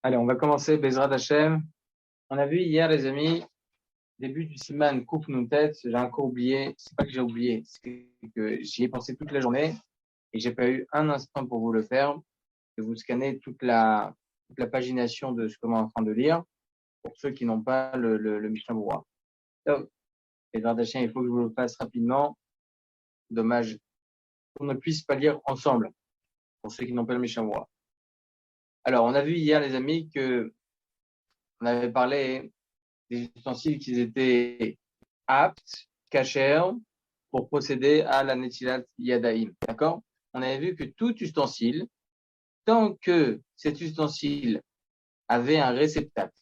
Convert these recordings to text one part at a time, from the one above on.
Allez, on va commencer Bezrat Hashem. On a vu hier, les amis, début du Siman Kouf Nuntet. J'ai encore oublié. C'est pas que j'ai oublié, c'est que j'y ai pensé toute la journée et j'ai pas eu un instant pour vous le faire. De vous scanner toute la pagination de ce que l'on est en train de lire pour ceux qui n'ont pas le Mishnah Berurah. Donc, Bezrat Hashem, il faut que je vous le fasse rapidement. Dommage qu'on ne puisse pas lire ensemble pour ceux qui n'ont pas le Mishnah Berurah. Alors, on a vu hier, les amis, que on avait parlé des ustensiles qui étaient aptes, cachers, pour procéder à la Netilat Yadayim. D'accord? On avait vu que tout ustensile, tant que cet ustensile avait un réceptacle,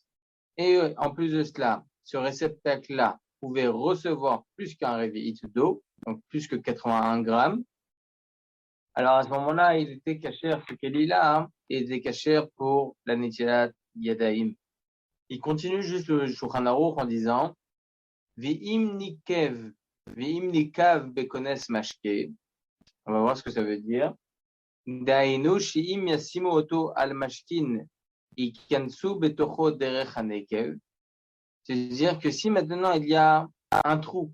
et en plus de cela, ce réceptacle-là pouvait recevoir plus qu'un réveillite d'eau, donc plus que 81 grammes, alors à ce moment-là, il était caché ce kéli-là, hein, et il était caché pour la Netilat Yadayim. Il continue juste le Shulchan Aruch en disant Ve'im nikev, ve'im nikav bekones mashke. On va voir ce que ça veut dire. Dainu she'im yasimu oto al mashkin ikansu betocho derech hanekev. C'est-à-dire que si maintenant il y a un trou,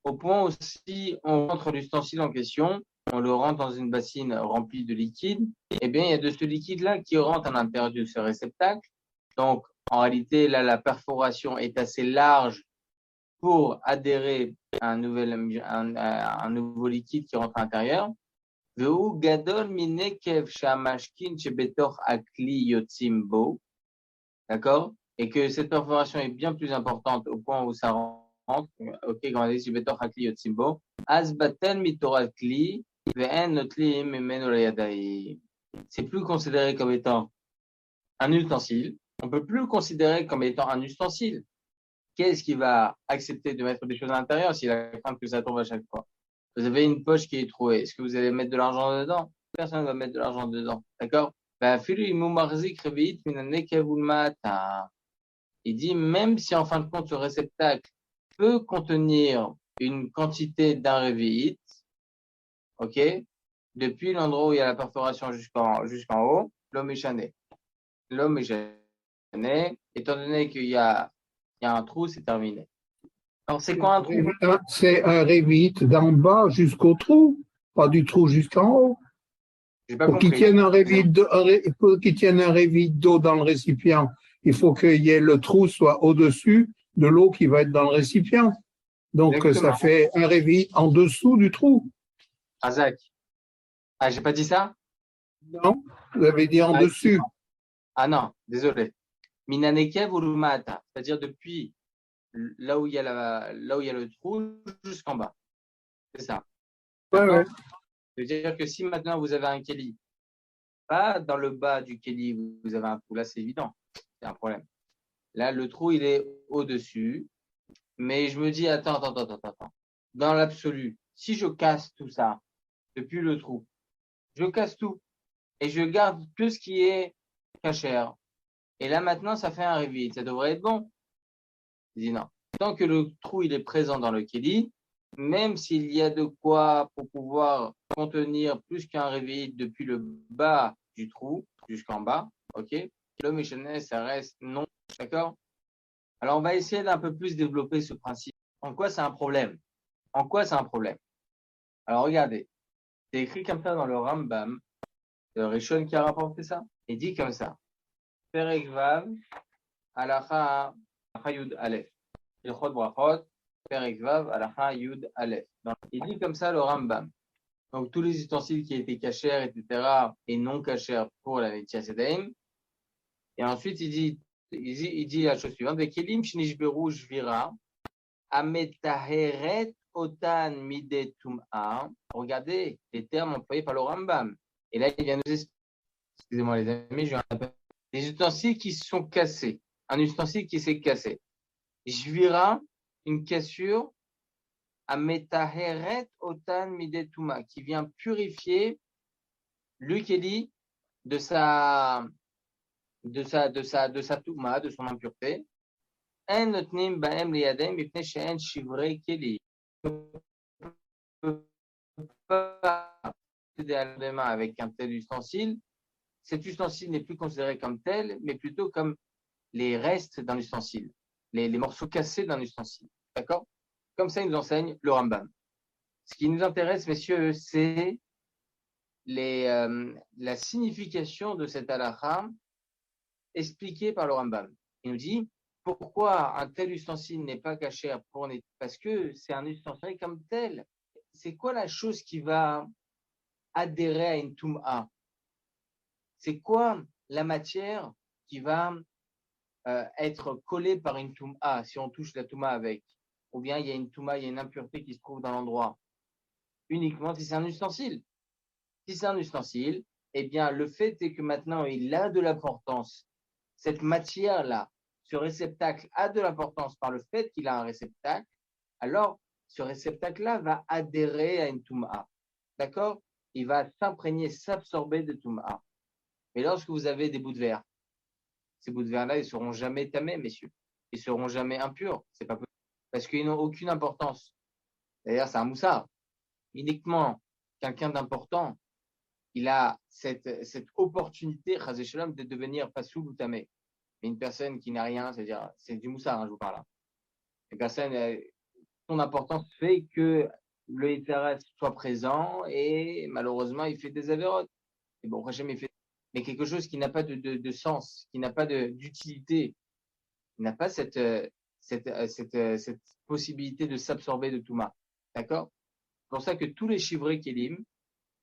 au point où si on rentre l'ustensile en question, on le rentre dans une bassine remplie de liquide, eh bien il y a de ce liquide-là qui rentre à l'intérieur de ce réceptacle. Donc en réalité, là, la perforation est assez large pour adhérer à un nouveau liquide qui rentre à l'intérieur. D'accord? Et que cette perforation est bien plus importante au point où ça rentre. Ok, quand on dit shebetor hakli yotzimbo. Asbaten mitorat kli, ve'en notli memeno layadai. C'est plus considéré comme étant un ustensile. On peut plus le considérer comme étant un ustensile. Qu'est-ce qui va accepter de mettre des choses à l'intérieur s'il a crainte que ça tombe à chaque fois? Vous avez une poche qui est trouée. Est-ce que vous allez mettre de l'argent dedans? Personne ne va mettre de l'argent dedans. D'accord? Il dit, même si en fin de compte, ce réceptacle peut contenir une quantité d'un réveillite, ok? Depuis l'endroit où il y a la perforation jusqu'en haut, l'homme est chané. L'homme est chané. Étant donné qu'il y a un trou, c'est terminé. Alors, c'est quoi un trou? C'est un révite d'en bas jusqu'au trou, pas du trou jusqu'en haut. J'ai pas Pour qu'il compris. tienne pour qu'il tienne un révite d'eau dans le récipient, il faut qu'il y ait le trou soit au-dessus de l'eau qui va être dans le récipient. Donc, ça Exactement. fait un révite en dessous du trou. Azak. Ah, j'ai pas dit ça? Non? Vous avez dit en Ah, dessus. ah non, désolé. Minanekev ou Lumata, c'est-à-dire depuis là où il y a le trou jusqu'en bas. C'est ça. Ouais, ouais. D'accord? C'est-à-dire que si maintenant vous avez un Kelly, pas dans le bas du Kelly, vous avez un trou, là c'est évident. C'est un problème. Là, le trou, il est au-dessus. Mais je me dis, attends. Dans l'absolu, si je casse tout ça depuis le trou, je casse tout et je garde que ce qui est cachère. Et là, maintenant, ça fait un réveil. Ça devrait être bon. Je dis non. Tant que le trou, il est présent dans le Kelly, même s'il y a de quoi pour pouvoir contenir plus qu'un réveil depuis le bas du trou jusqu'en bas, ok? Le Mishneh, ça reste non. D'accord? Alors, on va essayer d'un peu plus développer ce principe. En quoi c'est un problème? En quoi c'est un problème? Alors, regardez. C'est écrit comme ça dans le Rambam. Le Rishon qui a rapporté ça. Il dit comme ça. Perek Vav, Halacha Yud Aleph. Ilchot Brachot, Perek Vav, Halacha Yud Aleph. Donc, il dit comme ça le Rambam. Donc, tous les ustensiles qui étaient cachers, etc., et non cachers pour la Netilat Yadayim. Et ensuite, il dit la chose suivante. Vekelim shnishberu shvira, ametaheret otan mide tum'a. Regardez les termes employés par le Rambam. Et là, il vient nous expliquer, excusez-moi les amis, je rappelle, des ustensiles qui sont cassés. Un ustensile qui s'est cassé. Jvira, une cassure, à metaheret otan midetuma, qui vient purifier le keli de sa touma, de son impureté. En notnim baem liyadem mipnei she'en shivrei keli. Pas avec un tel ustensile cet ustensile n'est plus considéré comme tel, mais plutôt comme les restes d'un ustensile, les morceaux cassés d'un ustensile. D'accord? Comme ça, il nous enseigne le Rambam. Ce qui nous intéresse, messieurs, c'est la signification de cette halakha expliquée par le Rambam. Il nous dit pourquoi un tel ustensile n'est pas caché pour parce que c'est un ustensile comme tel. C'est quoi la chose qui va adhérer à une toum'a? C'est quoi la matière qui va être collée par une toum'a si on touche la toum'a avec? Ou bien il y a une toum'a, il y a une impureté qui se trouve dans l'endroit. Uniquement si c'est un ustensile. Si c'est un ustensile, eh bien, le fait est que maintenant, il a de l'importance. Cette matière-là, ce réceptacle a de l'importance par le fait qu'il a un réceptacle. Alors, ce réceptacle-là va adhérer à une toum'a. D'accord? Il va s'imprégner, s'absorber de toum'a. Mais lorsque vous avez des bouts de verre, ces bouts de verre-là, ils ne seront jamais tamés, messieurs. Ils ne seront jamais impurs. C'est pas possible. Parce qu'ils n'ont aucune importance. D'ailleurs, c'est un moussard. Uniquement quelqu'un d'important, il a cette opportunité, Chazé Shalom, de devenir pasoul ou tamé. Mais une personne qui n'a rien, c'est-à-dire, c'est du moussard, je vous parle là. Une personne, son importance fait que le Yitzhak soit présent et malheureusement, il fait des avérotes. Et bon, Hachem, il fait. Mais quelque chose qui n'a pas de sens, qui n'a pas d'utilité, qui n'a pas cette possibilité de s'absorber de Touma. D'accord? C'est pour ça que tous les chivrés kélim,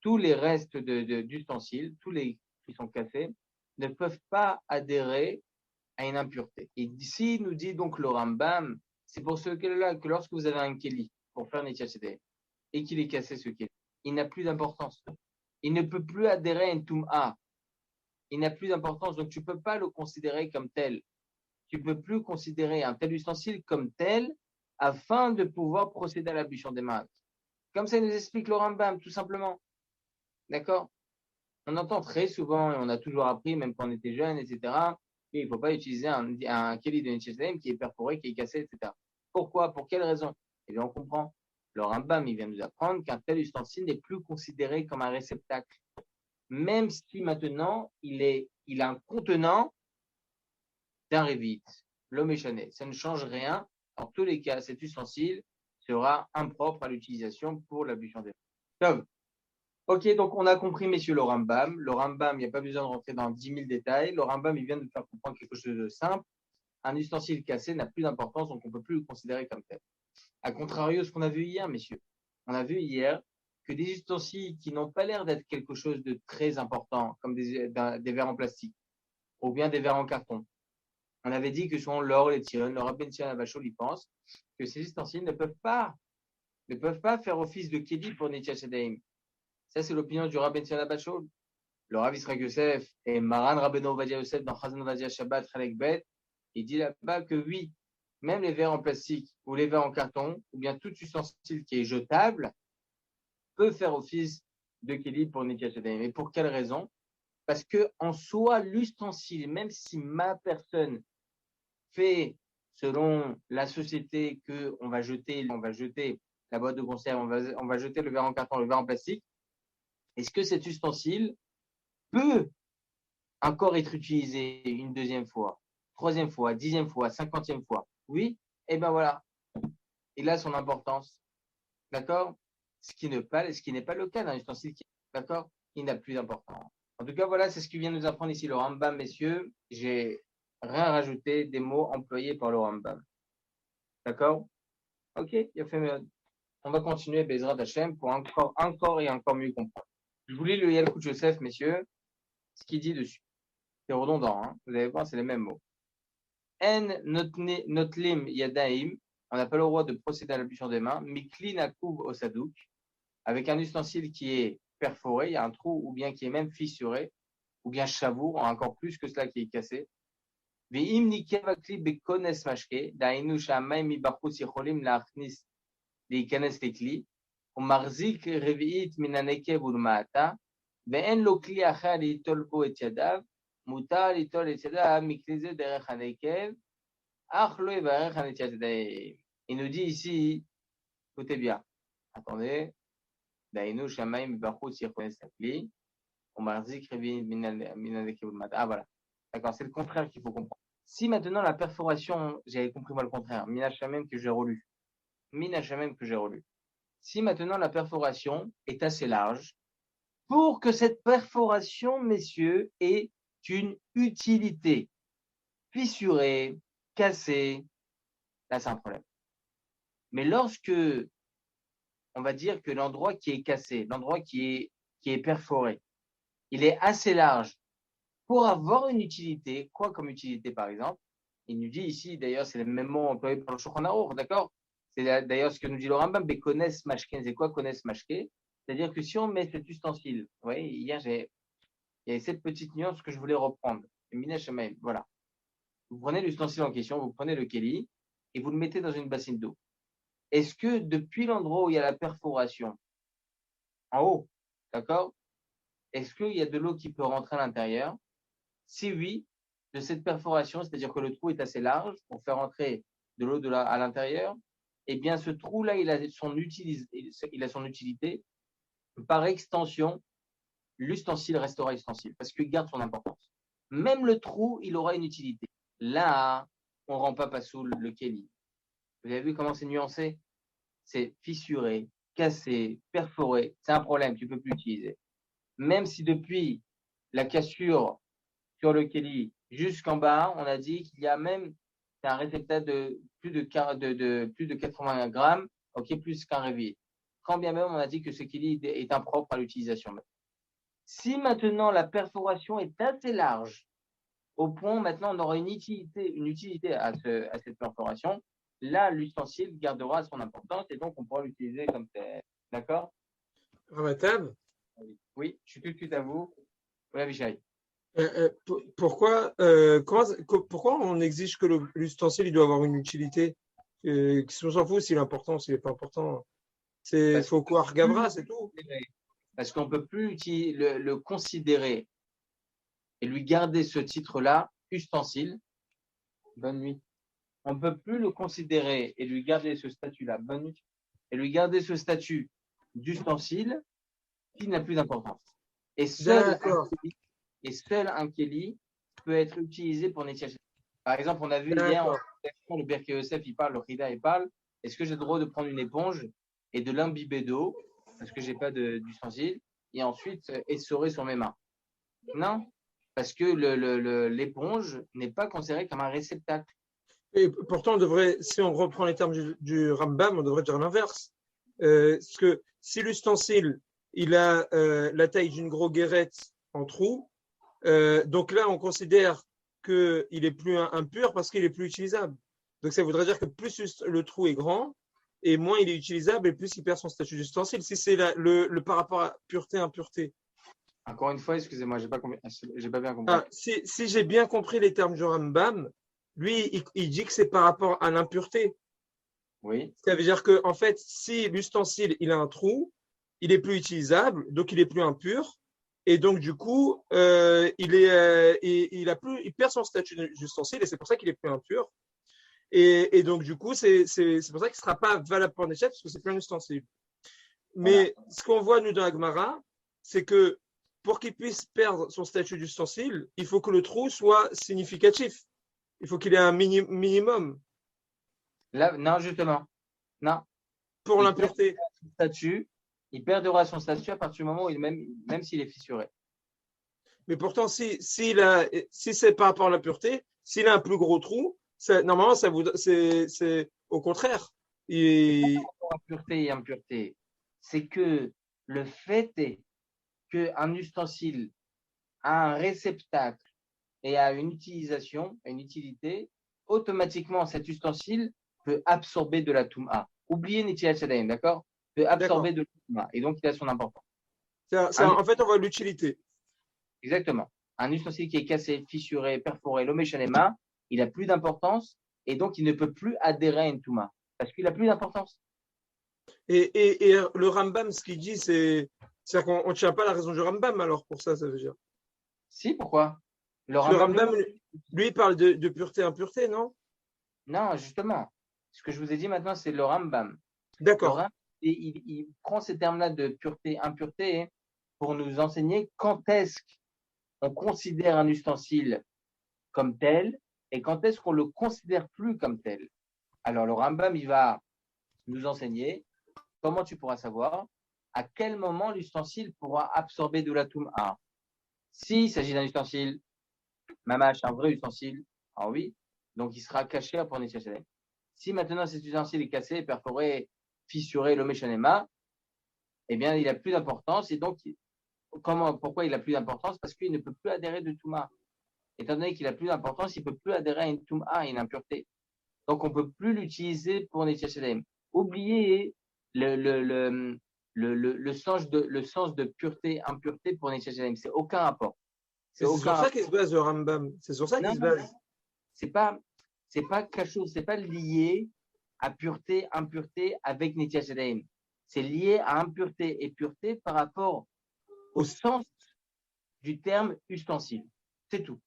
tous les restes d'ustensiles, tous les qui sont cassés, ne peuvent pas adhérer à une impureté. Et d'ici, nous dit donc le Rambam, c'est pour ce cas-là que lorsque vous avez un keli pour faire Netilat Yadayim et qu'il est cassé ce keli, il n'a plus d'importance. Il ne peut plus adhérer à une Toum'a. Il n'a plus d'importance, donc tu ne peux pas le considérer comme tel. Tu ne peux plus considérer un tel ustensile comme tel afin de pouvoir procéder à l'ablution des mains. Comme ça, il nous explique le Rambam, tout simplement. D'accord? On entend très souvent, et on a toujours appris, même quand on était jeune, etc., qu'il ne faut pas utiliser un keli de Netilat qui est perforé, qui est cassé, etc. Pourquoi? Pour quelle raison? Eh bien, on comprend. Le Rambam, il vient nous apprendre qu'un tel ustensile n'est plus considéré comme un réceptacle. Même si maintenant, il a un contenant d'un révite, l'homme échané. Ça ne change rien. En tous les cas, cet ustensile sera impropre à l'utilisation pour l'ablution des mains. Ok, donc on a compris, messieurs, le Rambam. Le Rambam, il n'y a pas besoin de rentrer dans 10 000 détails. Le Rambam, il vient de faire comprendre quelque chose de simple. Un ustensile cassé n'a plus d'importance, donc on ne peut plus le considérer comme tel. A contrario, ce qu'on a vu hier, messieurs. On a vu hier que des ustensiles qui n'ont pas l'air d'être quelque chose de très important, comme des verres en plastique, ou bien des verres en carton. On avait dit que selon l'or, les tionnes, le Rabbi Tion Abachol, il pense que ces ustensiles ne peuvent pas faire office de kéli pour Netilat Yadayim. Ça, c'est l'opinion du Rabbi Tion Abachol. Le Rav Israël Yosef et Maran Rabbeinu Ovadia Yosef dans Chazon Ovadia Shabbat Chalek Bet, il dit là-bas que oui, même les verres en plastique ou les verres en carton, ou bien tout ustensile qui est jetable, peut faire office de kéli pour Netilat Yadayim. Et pour quelle raison? Parce que en soi, l'ustensile, même si ma personne fait selon la société que on va jeter la boîte de conserve, on va jeter le verre en carton, le verre en plastique, est-ce que cet ustensile peut encore être utilisé une deuxième fois, troisième fois, 10e fois, 50e fois? Oui, et ben voilà, il a son importance, d'accord? Ce qui n'est pas le cas d'un ustensile qui, d'accord, il n'a plus d'importance. En tout cas, voilà, c'est ce qui vient nous apprendre ici le Rambam, messieurs. J'ai rien rajouté des mots employés par le Rambam. D'accord? Ok, il a fait. On va continuer Bezrat Hashem pour encore et encore mieux comprendre. Je vous lis le Yalkut Joseph, messieurs, ce qu'il dit dessus. C'est redondant, hein? Vous allez voir, c'est les mêmes mots. En notlim yadaim, on n'a pas le droit de procéder à l'ablution des mains, mikli nakuv osadouk, avec un ustensile qui est perforé, il y a un trou, ou bien qui est même fissuré, ou bien chavour, encore plus que cela qui est cassé. Ve'im nikev akli bekones mashke, dainu shamayim mibachutz yicholim la'achnis להיכנס לכלי, הוא מחזיק רביעית מן הנקב ולמטה, ואין לו כלי אחר ליטול בו את ידיו, מותר ליטול את ידיו מכלי זה דרך הנקב, אך לא יברך על נטיית ידיים. Il nous dit ici, écoutez bien, attendez, דהיינו שמיים מבחוץ יכונס לכלי, Ah, voilà. D'accord, c'est le contraire qu'il faut comprendre. Si maintenant la perforation, j'avais compris moi le contraire, Minashamem que j'ai relu. Minashamem que j'ai relu. Si maintenant la perforation est assez large, pour que cette perforation, messieurs, ait une utilité, fissurée, cassée, là c'est un problème. Mais lorsque, on va dire que l'endroit qui est cassé, l'endroit qui est perforé, il est assez large pour avoir une utilité, quoi comme utilité par exemple, il nous dit ici, d'ailleurs c'est le même mot employé par le Shulchan Aruch, d'accord? C'est d'ailleurs ce que nous dit le Rambam, mais connaissent mashke, c'est quoi connaissent mashke? C'est-à-dire que si on met cet ustensile, vous voyez, hier il y avait cette petite nuance que je voulais reprendre. Voilà. Vous prenez l'ustensile en question, vous prenez le keli et vous le mettez dans une bassine d'eau. Est-ce que depuis l'endroit où il y a la perforation, en haut, d'accord? Est-ce qu'il y a de l'eau qui peut rentrer à l'intérieur? Si oui, de cette perforation, c'est-à-dire que le trou est assez large pour faire entrer de l'eau à l'intérieur, eh bien ce trou-là, il a son utilité. Par extension, l'ustensile restera ustensile parce qu'il garde son importance. Même le trou, il aura une utilité. Là, on ne rend pas sous le keli. Vous avez vu comment c'est nuancé? C'est fissuré, cassé, perforé. C'est un problème, tu ne peux plus l'utiliser. Même si depuis la cassure sur le keli jusqu'en bas, on a dit qu'il y a même un réceptacle de plus de 80 grammes, ok, plus qu'un réveil. Quand bien même on a dit que ce keli est impropre à l'utilisation. Si maintenant la perforation est assez large, au point maintenant on aura une utilité à cette perforation, là l'ustensile gardera son importance et donc on pourra l'utiliser comme tel. D'accord? Ramatab, Oui, je suis tout de suite à vous. Oui, Avishaï. pourquoi on exige que l'ustensile il doit avoir une utilité? On s'en fout s'il est important, s'il n'est pas important. C'est faut quoi Gavra, c'est tout. Parce qu'on ne peut plus le considérer et lui garder ce titre-là, ustensile. Bonne nuit. On ne peut plus le considérer et lui garder ce statut-là, bonne nuit, et lui garder ce statut d'ustensile qui n'a plus d'importance. Et seul un keli peut être utilisé pour nettoyer. Par exemple, on a vu hier, le Birkei Yosef, il parle, le Rida, il parle. Est-ce que j'ai le droit de prendre une éponge et de l'imbiber d'eau parce que j'ai pas d'ustensile et ensuite essorer sur mes mains? Non, parce que l'éponge n'est pas considérée comme un réceptacle. Et pourtant, si on reprend les termes du Rambam, on devrait dire l'inverse. Parce que si l'ustensile, il a la taille d'une grosse guérette en trou, donc là, on considère qu'il est plus impur parce qu'il est plus utilisable. Donc ça voudrait dire que plus le trou est grand et moins il est utilisable et plus il perd son statut d'ustensile. Si c'est le par rapport à pureté, impureté. Encore une fois, excusez-moi, j'ai pas bien compris. Si j'ai bien compris les termes du Rambam, lui, il dit que c'est par rapport à l'impureté. Oui. Ça veut dire que, en fait, si l'ustensile il a un trou, il est plus utilisable, donc il est plus impur, et donc du coup, il perd son statut d'ustensile, et c'est pour ça qu'il est plus impur. Et donc du coup, c'est pour ça qu'il ne sera pas valable pour Nechet, parce que c'est plus un ustensile. Mais ce qu'on voit nous dans la Gemara, c'est que pour qu'il puisse perdre son statut d'ustensile, il faut que le trou soit significatif. Il faut qu'il ait un minimum. Là, non, justement. Non. Pour l'impureté. Il perdra son statut à partir du moment où même s'il est fissuré. Mais pourtant, si c'est par rapport à l'impureté, s'il a un plus gros trou, normalement, c'est au contraire. Impureté et impureté, c'est que le fait est qu'un ustensile a un réceptacle et a une utilisation, une utilité, automatiquement cet ustensile peut absorber de la Touma. Oubliez Nitilat Shadaim, d'accord? Peut absorber de la Touma. Et donc, il a son importance. En fait, on voit l'utilité. Exactement. Un ustensile qui est cassé, fissuré, perforé, l'omeshanema, il n'a plus d'importance et donc il ne peut plus adhérer à une Touma parce qu'il n'a plus d'importance. Et le Rambam, ce qu'il dit, c'est qu'on ne tient pas la raison du Rambam, alors pour ça veut dire. Si, pourquoi? Le Rambam, lui, il parle de pureté, impureté, non? Non, justement. Ce que je vous ai dit maintenant, c'est le Rambam. D'accord. Il prend ces termes-là de pureté, impureté pour nous enseigner quand est-ce qu'on considère un ustensile comme tel et quand est-ce qu'on le considère plus comme tel. Alors, le Rambam, il va nous enseigner comment tu pourras savoir à quel moment l'ustensile pourra absorber de la toum'a. S'il s'agit d'un ustensile, mamash, un vrai ustensile, ah oui, donc il sera caché pour Netiat Yadayim. Si maintenant cet ustensile est cassé, perforé, fissuré, le méchanema, eh bien, il a plus d'importance. Et donc, pourquoi il a plus d'importance? Parce qu'il ne peut plus adhérer de touma. Étant donné qu'il a plus d'importance, il ne peut plus adhérer à une touma, à une impureté. Donc, on ne peut plus l'utiliser pour Netiat Yadayim. Oubliez le sens de pureté, impureté pour Netiat Yadayim. C'est aucun rapport. C'est sur ça qu'il se base le Rambam. C'est sur ça qu'il se base. C'est pas quelque chose, c'est pas lié à pureté, impureté avec Netiat Yadayim. C'est lié à impureté et pureté par rapport au sens du terme ustensile. C'est tout.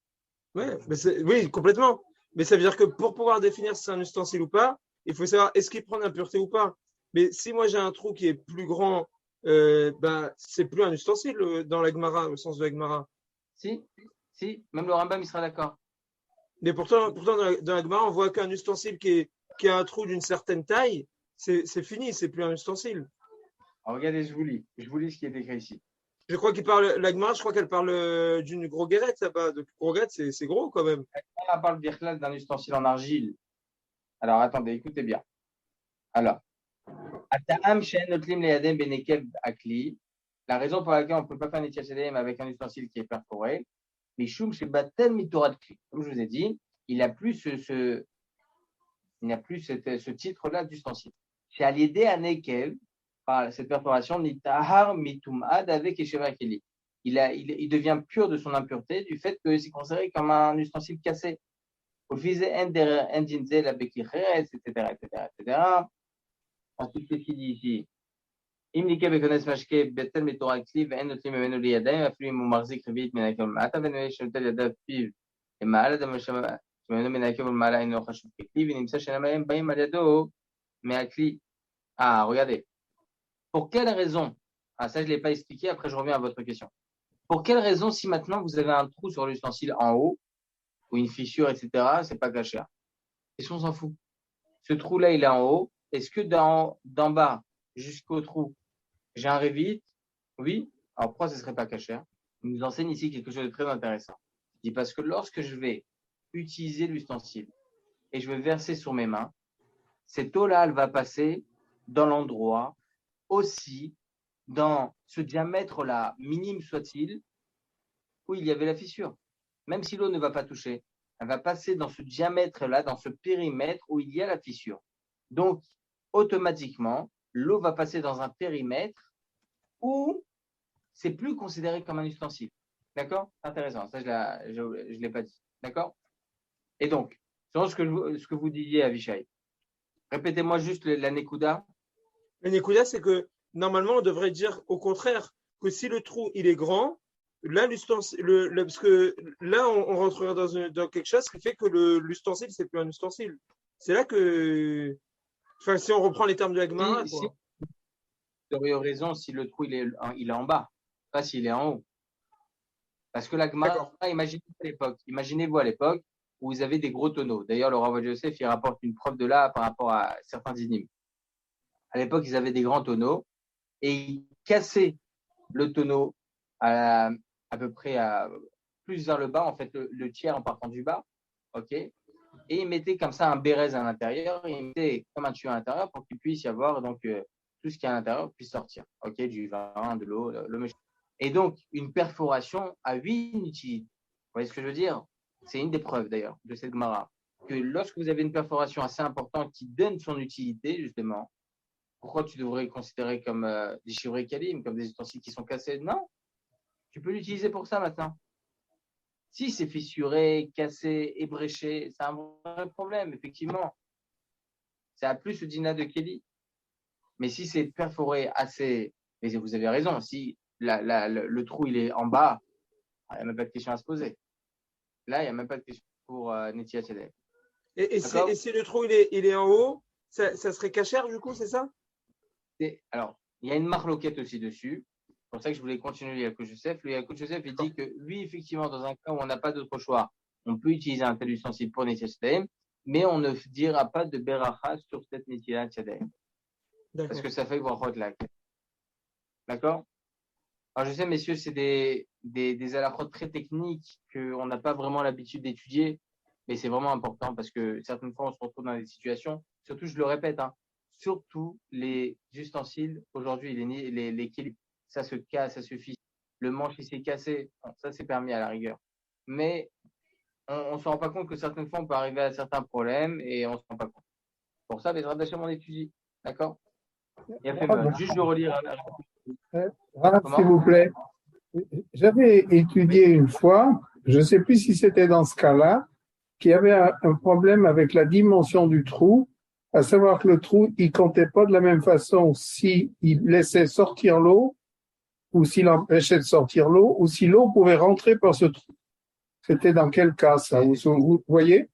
Ouais, oui, complètement. Mais ça veut dire que pour pouvoir définir si c'est un ustensile ou pas, il faut savoir est-ce qu'il prend l'impureté ou pas. Mais si moi j'ai un trou qui est plus grand, c'est plus un ustensile dans la Gemara, au sens de la Gemara. Si, même le Rambam il sera d'accord. Mais pourtant dans la Gemara, on voit qu'un ustensile qui a un trou d'une certaine taille, c'est fini, c'est plus un ustensile. Alors, regardez, je vous lis ce qui est écrit ici. Je crois la Gemara, je crois qu'elle parle d'une gros guérette, ça pas. Donc, gros guérette, c'est gros quand même. Elle parle d'un ustensile en argile. Alors, attendez, écoutez bien. Alors, la raison pour laquelle on ne peut pas faire Netiat Yadayim avec un ustensile qui est perforé, Mishum Shebatel Mitorat Kli. Comme je vous ai dit, il n'a plus ce titre-là d'ustensile. C'est à l'idée à Nekev, par cette perforation, Nitahar Mitumad avec Esheva Keli. Il devient pur de son impureté du fait que c'est considéré comme un ustensile cassé. Etc. Ensuite, qu'est-ce qu'il dit ici? Imnike bekones mashke betel mitorat kli ve'en notlim memenu liyadayim aflu im umarzik revit menakel ma'ata ve'nevei shotel yadav piv למעלה דם שממנו מנעקב ולמעלה אינו חשוב ככלי ונמצא שנאמרים באים על ידו מהכלי. Ah, regardez. Pour quelle raison? Ah, ça, je ne l'ai pas expliqué. Après, je reviens à votre question. Pour quelle raison, si maintenant vous avez un trou sur l'ustensile en haut, ou une fissure, etc., c'est pas caché? Et on s'en fout. Ce trou-là, il est en haut. Est-ce que d'en bas jusqu'au trou, j'ai un révite? Oui. Alors, pourquoi ce ne serait pas caché? Il nous enseigne ici quelque chose de très intéressant. Il dit parce que lorsque je vais utiliser l'ustensile et je vais verser sur mes mains, cette eau-là, elle va passer dans l'endroit aussi, dans ce diamètre-là, minime soit-il, où il y avait la fissure. Même si l'eau ne va pas toucher, elle va passer dans ce diamètre-là, dans ce périmètre où il y a la fissure. Donc, automatiquement, l'eau va passer dans un périmètre où c'est plus considéré comme un ustensile. D'accord? Intéressant. Ça, je ne l'ai pas dit. D'accord? Et donc, selon ce que vous disiez, Avishai, répétez-moi juste la Nekuda. La Nekuda, c'est que normalement, on devrait dire au contraire que si le trou il est grand, là, l'ustensile, parce que là, on rentrerait dans quelque chose qui fait que l'ustensile, c'est plus un ustensile. C'est là que, enfin, si on reprend les termes de la Gemara, vous auriez raison si le trou il est en bas, pas s'il est en haut. Parce que la Gemara, imaginez-vous à l'époque où vous avez des gros tonneaux. D'ailleurs, le Rav Yosef, il rapporte une preuve de là par rapport à certains dynimes. À l'époque, ils avaient des grands tonneaux et ils cassaient le tonneau à peu près plus vers le bas, en fait, le tiers en partant du bas. OK? Et ils mettaient comme ça un bérez à l'intérieur, ils mettaient comme un tuyau à l'intérieur pour qu'il puisse y avoir donc tout ce qui est à l'intérieur puisse sortir. OK? Du vin, de l'eau, le méchant. Et donc, une perforation a 8 utilités. Vous voyez ce que je veux dire? C'est une des preuves d'ailleurs de cette Gemara. Que lorsque vous avez une perforation assez importante qui donne son utilité, justement, pourquoi tu devrais considérer comme des chivrés kalim, comme des ustensiles qui sont cassés? Non, tu peux l'utiliser pour ça maintenant. Si c'est fissuré, cassé, ébréché, c'est un vrai problème, effectivement. Ça a plus le dîna de Kelly. Mais si c'est perforé assez, mais vous avez raison, si le trou il est en bas, il n'y a même pas de question à se poser. Là, il n'y a même pas de question pour Netiat Yadayim. Et si le trou il est en haut, ça serait cachère du coup, c'est ça? Alors, il y a une marloquette aussi dessus. pour ça que je voulais continuer le Yaakov Joseph. Le Yaakov Joseph, il dit que oui, effectivement, dans un cas où on n'a pas d'autre choix, on peut utiliser un tel ustensile pour Netilat Yadayim, mais on ne dira pas de Beracha sur cette Netilat Yadayim. Parce D'accord. que ça fait Brachot là. D'accord? Alors, je sais, messieurs, c'est des halakhot très techniques qu'on n'a pas vraiment l'habitude d'étudier, mais c'est vraiment important parce que certaines fois, on se retrouve dans des situations, surtout, je le répète, hein, surtout les ustensiles, aujourd'hui, les kélim, ça se casse, ça se fisse. Le manche, il s'est cassé. Bon, ça, c'est permis à la rigueur. Mais on ne se rend pas compte que certaines fois, on peut arriver à certains problèmes et on ne se rend pas compte. Pour ça, Bezrat Hashem, on étudie. D'accord? Il a fait mal. Juste de relire. Rav, Comment? s'il vous plaît. J'avais étudié une fois, je ne sais plus si c'était dans ce cas-là, qu'il y avait un problème avec la dimension du trou, à savoir que le trou, il comptait pas de la même façon s'il laissait sortir l'eau, ou s'il empêchait de sortir l'eau, ou si l'eau pouvait rentrer par ce trou. C'était dans quel cas, ça? Vous voyez?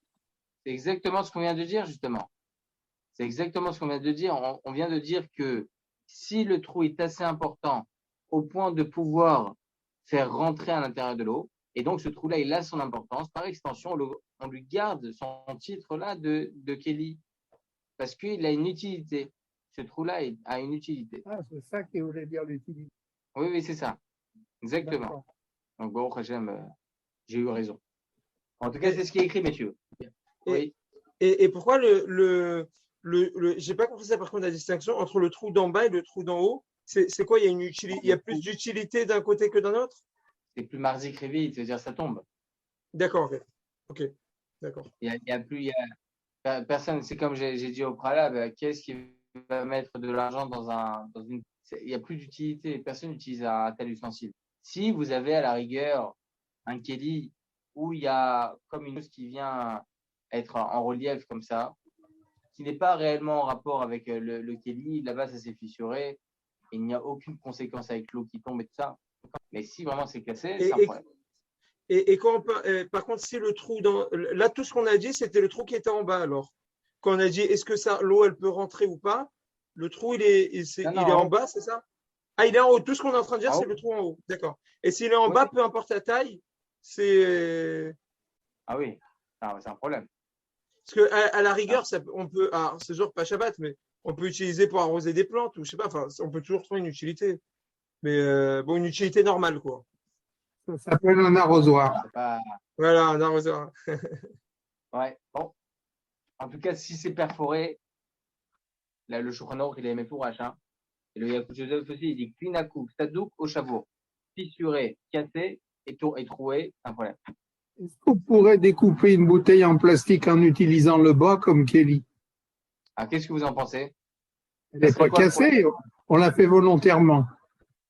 C'est exactement ce qu'on vient de dire, justement. C'est exactement ce qu'on vient de dire. On vient de dire que si le trou est assez important au point de pouvoir faire rentrer à l'intérieur de l'eau, et donc ce trou-là, il a son importance, par extension, on lui garde son titre-là de Kelly, parce qu'il a une utilité. Ce trou-là a une utilité. Ah, c'est ça qui voulait dire l'utilité. Oui, oui, c'est ça. Exactement. D'accord. Donc, bon, j'ai eu raison. En tout cas, c'est ce qui est écrit, messieurs. Oui. Et pourquoi j'ai pas compris ça par contre la distinction entre le trou d'en bas et le trou d'en haut. C'est quoi? Il y a plus d'utilité d'un côté que d'un autre? C'est plus marzik révite, c'est-à-dire ça tombe. D'accord, ok, d'accord. Il y a plus, personne, c'est comme j'ai dit au préalable, qu'est-ce qui va mettre de l'argent dans une. Il n'y a plus d'utilité, personne n'utilise un tel ustensile. Si vous avez à la rigueur un kéli où il y a comme une chose qui vient être en relief comme ça, qui n'est pas réellement en rapport avec le kéli, là-bas ça s'est fissuré, et il n'y a aucune conséquence avec l'eau qui tombe et tout ça. Mais si vraiment c'est cassé, c'est un problème. Et quand par contre, si le trou là, tout ce qu'on a dit, c'était le trou qui était en bas alors. Quand on a dit est-ce que l'eau, elle peut rentrer ou pas, le trou, il est en bas, c'est ça? Ah, il est en haut. Tout ce qu'on est en train de dire, c'est le trou en haut. D'accord. Et s'il est en bas, peu importe la taille, c'est. Ah oui, c'est un problème. Parce que à la rigueur, on peut. Ah, c'est genre pas Shabbat, mais on peut utiliser pour arroser des plantes ou je sais pas. Enfin, on peut toujours trouver une utilité. Mais bon, une utilité normale, quoi. Ça s'appelle un arrosoir. Voilà, un arrosoir. Ouais, bon. En tout cas, si c'est perforé, là, le Shulchan Aruch, il est aimé pour H1. Et le Yaakov Joseph aussi, il dit Klinakou, Sadouk, au chavour. Fissuré, cassé et troué, c'est un problème. Est-ce qu'on pourrait découper une bouteille en plastique en utilisant le bas comme Kelly? Ah, qu'est-ce que vous en pensez? Elle n'est pas cassée, on l'a fait volontairement.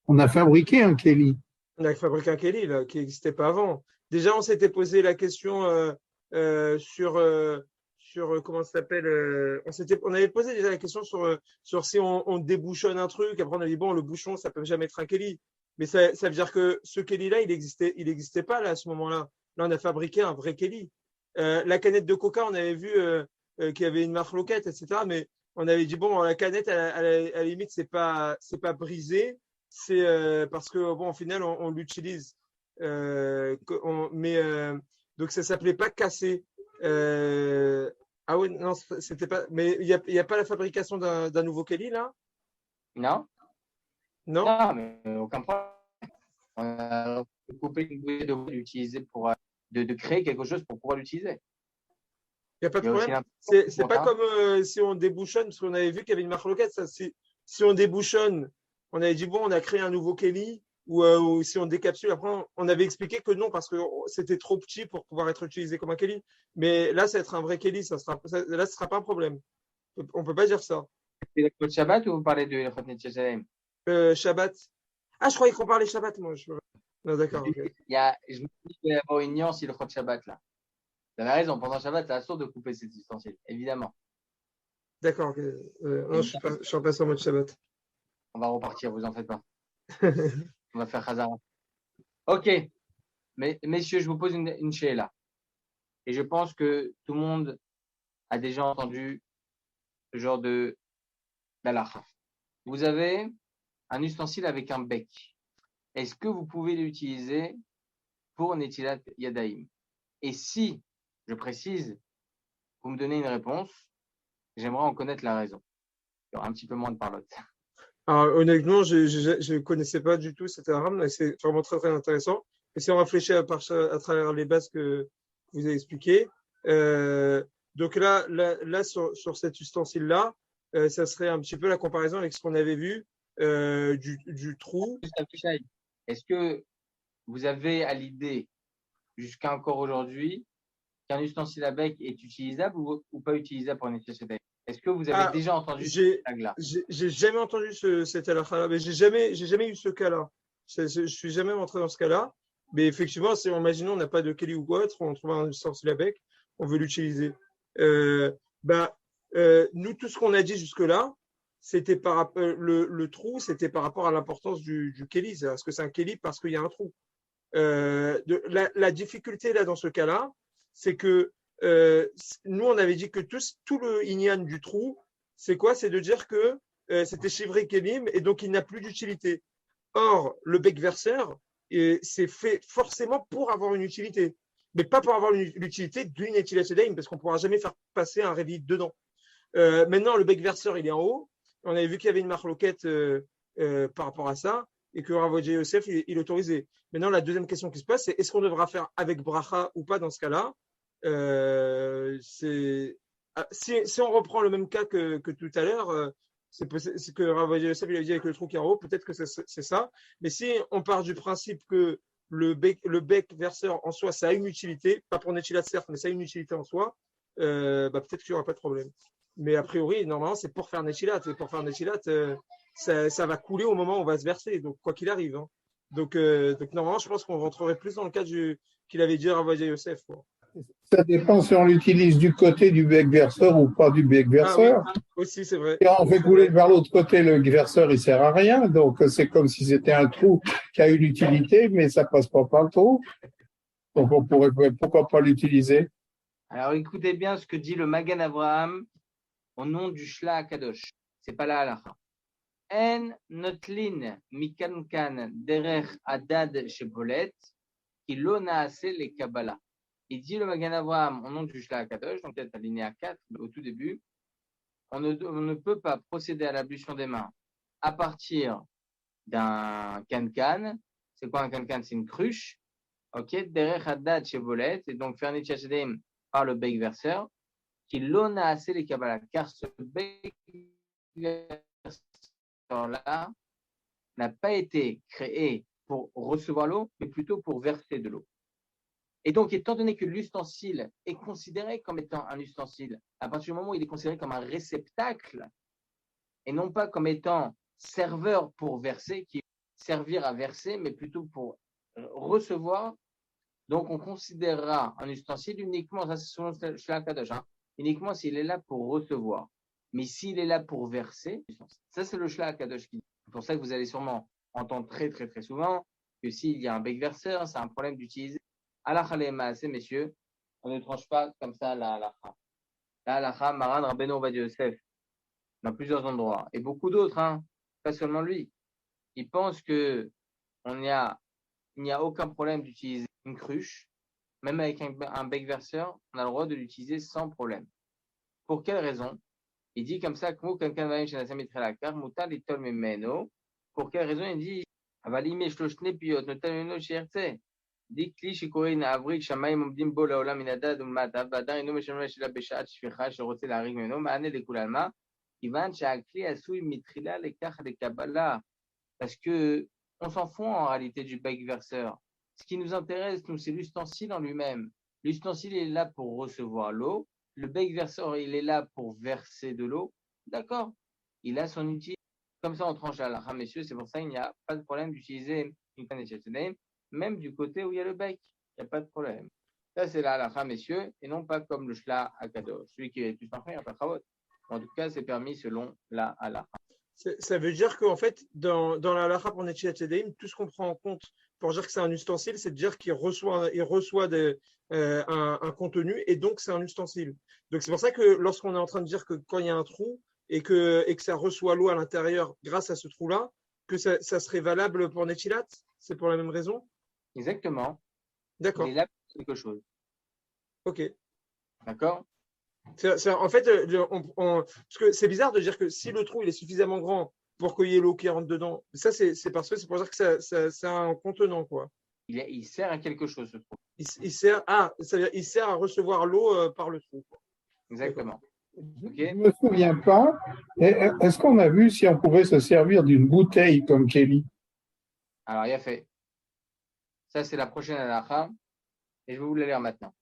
On a fabriqué un Kelly. On a fabriqué un Kelly là, qui n'existait pas avant. Déjà, on s'était posé la question sur comment ça s'appelle. On avait posé déjà la question sur si on débouchonne un truc. Après, on a dit bon, le bouchon, ça peut jamais être un Kelly. Mais ça veut dire que ce Kelly-là, il existait pas là à ce moment-là. Là, on a fabriqué un vrai Kelly. La canette de Coca, on avait vu qu'il y avait une marloquette, etc. Mais on avait dit bon, la canette, à la limite, c'est pas brisé. C'est parce que bon, au final, on l'utilise. Donc ça s'appelait pas cassé. Ah ouais, non, c'était pas. Mais il y a pas la fabrication d'un nouveau Kelly là? Non? Non? Non, mais aucun problème. On a coupé une bouteille de l'utiliser pour de créer quelque chose pour pouvoir l'utiliser. Il n'y a pas de problème. C'est pas comme si on débouchonne, parce qu'on avait vu qu'il y avait une marloquette. Si on débouchonne, on avait dit bon, on a créé un nouveau Kelly, ou si on décapsule, après on avait expliqué que non, parce que c'était trop petit pour pouvoir être utilisé comme un Kelly. Mais là, ça va être un vrai Kelly, là, ce ne sera pas un problème. On ne peut pas dire ça. C'est le Shabbat ou vous parlez de la Netilat Yadayim? Shabbat. Ah, je croyais qu'on parlait Shabbat, moi. Non, d'accord. Okay. Je me dis qu'il va y avoir une nuance, le Shabbat là. Vous avez raison, pendant Shabbat, c'est assurd de couper ces ustensiles, évidemment. D'accord, ok. Non, je suis pas sur mode Shabbat. On va repartir, vous en faites pas. On va faire Khazara. Ok. Mais, messieurs, je vous pose une là. Et je pense que tout le monde a déjà entendu ce genre d'alakha. Vous avez un ustensile avec un bec. est-ce que vous pouvez l'utiliser pour Netilat Yadaim? Et si, je précise, vous me donnez une réponse, j'aimerais en connaître la raison. Il y aura un petit peu moins de parlotte. Alors, honnêtement, je ne connaissais pas du tout cet arabe, mais c'est vraiment très, très intéressant. Et si on réfléchit à travers les bases que vous avez expliquées, donc là sur cet ustensile-là, ça serait un petit peu la comparaison avec ce qu'on avait vu du trou. Est-ce que vous avez à l'idée, jusqu'à encore aujourd'hui, qu'un ustensile à bec est utilisable ou pas utilisable pour nettoyer ce bec? Est-ce que vous avez déjà entendu cette blague-là? J'ai jamais entendu cet halakha-là, mais j'ai jamais eu ce cas-là. Je suis jamais rentré dans ce cas-là. Mais effectivement, si imaginons on n'a pas de keli ou autre, on trouve un ustensile à bec, on veut l'utiliser. Nous, tout ce qu'on a dit jusque-là, c'était le trou, c'était par rapport à l'importance du keli. Est-ce que c'est un keli parce qu'il y a un trou? La difficulté là dans ce cas-là, c'est que nous on avait dit que tout le inyan du trou, c'est quoi? C'est de dire que c'était chivré kelim et donc il n'a plus d'utilité. Or, le bec verseur, c'est fait forcément pour avoir une utilité, mais pas pour avoir l'utilité d'une utilisation parce qu'on ne pourra jamais faire passer un révit dedans. Maintenant, le bec verseur, il est en haut. On avait vu qu'il y avait une marloquette par rapport à ça et que Rav Ovadia Yosef, il autorisait. Maintenant, la deuxième question qui se pose, c'est est-ce qu'on devra faire avec bracha ou pas dans ce cas-là? Si on reprend le même cas que tout à l'heure, c'est que Rav Ovadia Yosef il a dit avec le trou qui est en haut, peut-être que c'est ça. Mais si on part du principe que le bec verseur en soi, ça a une utilité, pas pour Netilat certes, mais ça a une utilité en soi, peut-être qu'il n'y aura pas de problème. Mais a priori, normalement, c'est pour faire Netilat. Et pour faire Netilat, ça va couler au moment où on va se verser, donc quoi qu'il arrive. Hein. Donc normalement, je pense qu'on rentrerait plus dans le cas qu'il avait dit à Rav Ovadia Yosef. Quoi. Ça dépend si on l'utilise du côté du bec verseur ou pas du bec verseur. Ah oui, aussi, c'est vrai. Et on fait couler vers l'autre côté, le verseur, il sert à rien. Donc, c'est comme si c'était un trou qui a une utilité, mais ça passe pas par le trou. Donc, pourquoi pas l'utiliser? Alors, écoutez bien ce que dit le Magan Avraham au nom du Shla Akadosh. C'est pas la halakha. En notlin mikankan derech adad shebolet kilo naase le kabbalah. Il dit le Magan Avraham au nom du Shla Akadosh, donc peut-être alinéa 4 au tout début, on ne peut pas procéder à l'ablution des mains à partir d'un cancan. C'est quoi un cancan? C'est une cruche. Ok, derech hadad shebolet, et donc faire netilat yadayim par le bec verseur, qui l'ona assez les kabbalah, car ce bec verseur-là n'a pas été créé pour recevoir l'eau, mais plutôt pour verser de l'eau. Et donc, étant donné que l'ustensile est considéré comme étant un ustensile, à partir du moment où il est considéré comme un réceptacle, et non pas comme étant serveur pour verser, qui servir à verser, mais plutôt pour recevoir, donc on considérera un ustensile uniquement, ça c'est selon le Shla Kadosh, uniquement s'il est là pour recevoir. Mais s'il est là pour verser, ça c'est le Shla Kadosh qui dit. C'est pour ça que vous allez sûrement entendre très très très souvent que s'il y a un bec verseur, c'est un problème d'utiliser. Halakha le'maaseh, messieurs, on ne tranche pas comme ça la halakha. La halakha, Maran Rabbeinu Ovadia Yosef, dans plusieurs endroits, et beaucoup d'autres, pas seulement lui. Il pense que il n'y a aucun problème d'utiliser une cruche, même avec un bec verseur, on a le droit de l'utiliser sans problème. Pour quelle raison? Il dit comme ça, pour quelle raison? Il dit, dit כלי שקוראים להבריג שמיים עומדים בו לעולם מן הדעת ומטה והאדם אינו משמש אלא בשעת שפיכה שרוצה להריג ממנו מענה לכולם מה? כיוון שהכלי עשוי מתחילה לכך לקבלה. Parce que on s'en fout en réalité du bec verseur. Ce qui nous intéresse, nous, c'est l'ustensile en lui-même. L'ustensile est là pour recevoir l'eau. Le bec verseur, il est là pour verser de l'eau. D'accord? Il a son utilité. Comme ça, on tranche la halakha, messieurs. C'est pour ça qu'il n'y a pas de problème d'utiliser une canette, même du côté où il y a le bec. Il n'y a pas de problème. Ça, c'est la halakha, messieurs, et non pas comme le Shla Akadosh. Celui qui est plus en train, il n'y a pas de travaux. En tout cas, c'est permis selon la halakha. Ça veut dire qu'en fait, dans la halakha pour Netilat Yadayim, tout ce qu'on prend en compte pour dire que c'est un ustensile, c'est de dire qu'il reçoit un contenu et donc c'est un ustensile. Donc c'est pour ça que lorsqu'on est en train de dire que quand il y a un trou et que ça reçoit l'eau à l'intérieur grâce à ce trou-là, que ça serait valable pour Netilat, C'est pour la même raison? Exactement. Il D'accord. est là pour quelque chose. Ok. D'accord? En fait, parce que c'est bizarre de dire que si le trou il est suffisamment grand pour qu'il y ait l'eau qui rentre dedans, ça c'est parce que c'est pour dire que c'est un contenant, quoi. Il sert à quelque chose, ce trou. Il sert, ça veut dire, il sert à recevoir l'eau par le trou, quoi. Exactement. Ok? Je ne me souviens pas. Est-ce qu'on a vu si on pouvait se servir d'une bouteille comme Kelly? Alors, il a fait. Ça, c'est la prochaine halakha. Et je vais vous la lire maintenant.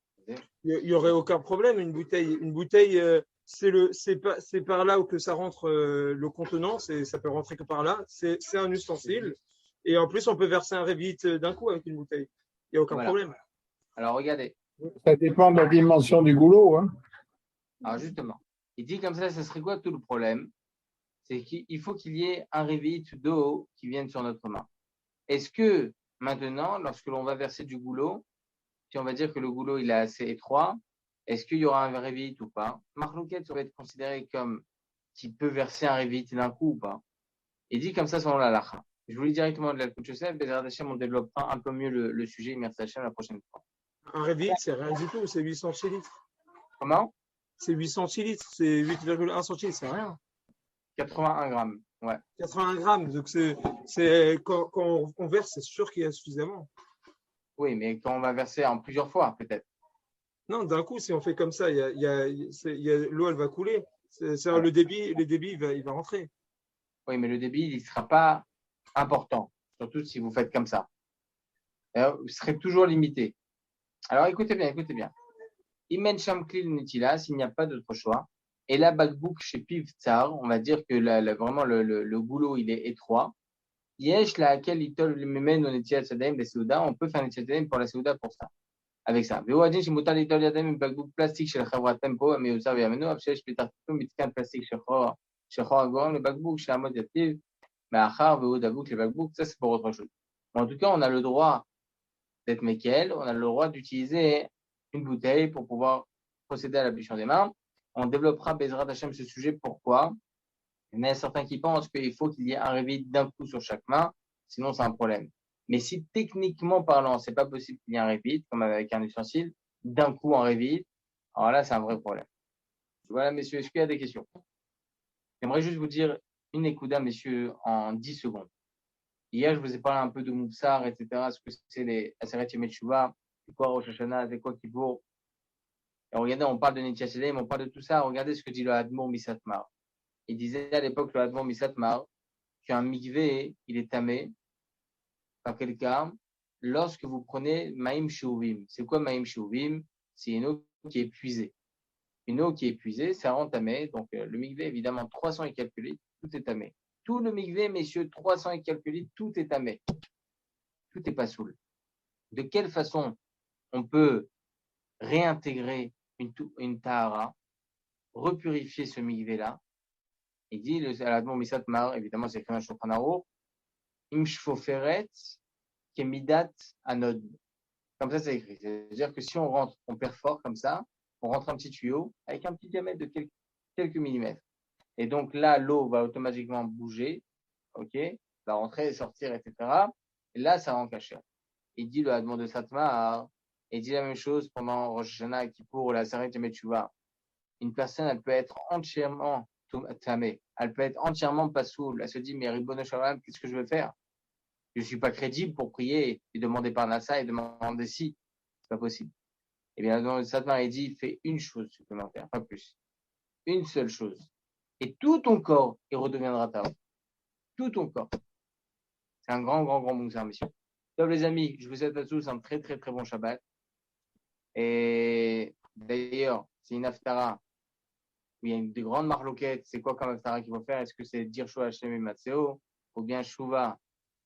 Il y aurait aucun problème. Une bouteille, c'est par là où que ça rentre le contenant. Ça peut rentrer que par là. C'est un ustensile. Et en plus, on peut verser un révit d'un coup avec une bouteille. Il n'y a aucun Voilà. problème. Alors, regardez. Ça dépend de la dimension du goulot, hein. Alors, justement, il dit comme ça serait quoi tout le problème? C'est qu'il faut qu'il y ait un révit d'eau qui vienne sur notre main. Est-ce que maintenant, lorsque l'on va verser du goulot, si on va dire que le goulot il est assez étroit, est-ce qu'il y aura un révit ou pas? Marlouquette va être considéré comme qui peut verser un révit d'un coup ou pas? Il dit comme ça selon la lacha. Je vous lis directement de la Koutch Yosef, Bezrat Hashem, on développera un peu mieux le sujet, merci Hashem, la prochaine fois. Un révit, c'est rien du tout. C'est 800 centilitres. Comment? C'est 800 centilitres. C'est 8,1 centilitres. C'est rien. 81 grammes. Ouais. 80 grammes. Donc, quand on verse, c'est sûr qu'il y a suffisamment. Oui, mais quand on va verser en plusieurs fois, peut-être. Non, d'un coup, si on fait comme ça, l'eau, elle va couler. Le débit, il va rentrer. Oui, mais le débit, il ne sera pas important, surtout si vous faites comme ça. Alors, vous serez toujours limité. Alors, écoutez bien, écoutez bien. Imen Shamklil Nutila, s'il n'y a pas d'autre choix. Et là, Bakbouk chez Piv Tsar, on va dire que vraiment le goulot, il est étroit. Yesh, laquelle itol le mène au Netiat Sadem, les Souda, on peut faire Netiat Sadem pour la Souda pour ça. Avec ça. Vewadin, chez Moutal Itol Yadem, Bakbouk plastique chez le Chavra Tempo, mais au Sarvi Ameno, Abchesh, Pitartifo, Mitkan plastique chez Chora Goram, le Bakbouk chez Amod Yativ, mais Achar, Veodabouk, les Bakbouk, ça c'est pour autre chose. En tout cas, on a le droit d'être Mekel, on a le droit d'utiliser une bouteille pour pouvoir procéder à l'ablution des mains. On développera Bezrat Hashem ce sujet. Pourquoi? Il y en a certains qui pensent qu'il faut qu'il y ait un réveil d'un coup sur chaque main, sinon c'est un problème. Mais si techniquement parlant, c'est pas possible qu'il y ait un réveil, comme avec un ustensile, d'un coup un réveil, alors là c'est un vrai problème. Voilà, messieurs, est-ce qu'il y a des questions? J'aimerais juste vous dire une écouda, messieurs, en 10 secondes. Hier, je vous ai parlé un peu de Moussar, etc., ce que c'est les Aseret Yom Teshuvah, c'est quoi Rosh Hashanah, c'est quoi Kippour. Et regardez, on parle de Netiat Yadayim, on parle de tout ça. Regardez ce que dit le Admor Misatmar. Il disait à l'époque, le Admor Misatmar, qu'un mikvé, il est tamé par quelqu'un lorsque vous prenez Maïm Shuvim. C'est quoi Maïm Shuvim? C'est une eau qui est épuisée. Une eau qui est épuisée, ça rend tamé. Donc, le mikvé, évidemment, 300 et quelques litres, tout est tamé. Tout le mikvé, messieurs, 300 et quelques litres, tout est tamé. Tout est pas saoul. De quelle façon on peut réintégrer une tahara, repurifier ce mikvé-là? Il dit, l'Admor Misatmar, évidemment, c'est écrit dans le Shulchan Aruch, Im shfoferet kemidat anod. Comme ça, c'est écrit. C'est-à-dire que si on rentre, on perfore comme ça, on rentre un petit tuyau avec un petit diamètre de quelques millimètres. Et donc là, l'eau va automatiquement bouger, ok, va rentrer et sortir, etc. Et là, ça rend cachère. Il dit le Admor de Satmar, il dit la même chose pendant Rosh Hashanah et Kippour, la Aseret Yom Teshuvah. Une personne, elle peut être entièrement tamée, elle peut être entièrement pas saoule. Elle se dit, mais Ribono Shalom, qu'est-ce que je vais faire? Je ne suis pas crédible pour prier et demander par Nassa et demander si. C'est pas possible. Eh bien, dans le Satmar, il dit, fais une chose supplémentaire, pas plus. Une seule chose. Et tout ton corps, il redeviendra ta eau. Tout ton corps. C'est un grand, grand, grand moussard, messieurs. Donc, les amis, je vous souhaite à tous un très, très, très bon Shabbat. Et d'ailleurs, c'est une haftara où il y a des grandes marloquettes. C'est quoi comme haftara qu'il faut faire? Est-ce que c'est dire Shua Hashem et Matseo, ou bien Shuva,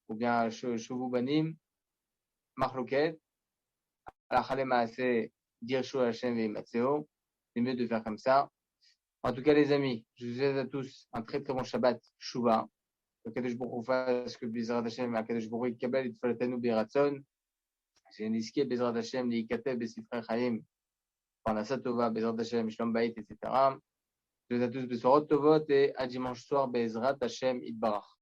ou bien Shuvu Banim, marloquette? Alachalema, c'est dire Shua Hashem et Matseo. C'est mieux de faire comme ça. En tout cas, les amis, je vous souhaite à tous un très, très bon Shabbat, Shuva. Que Kadosh Baruch Hu fasse que Bezrat Hashem, Kadosh Baruch Hu Yikabel et Tfalatanu Beratzon. C'est un disque Bezrat Hashem, Yikatev, Besifrei Chaim. Parnassa Tova, Bezrat Hashem, Shlom Bayit, etc. Je vous souhaite à tous Besorot Tovot et à dimanche soir, Bezrat Hashem, Itbarach.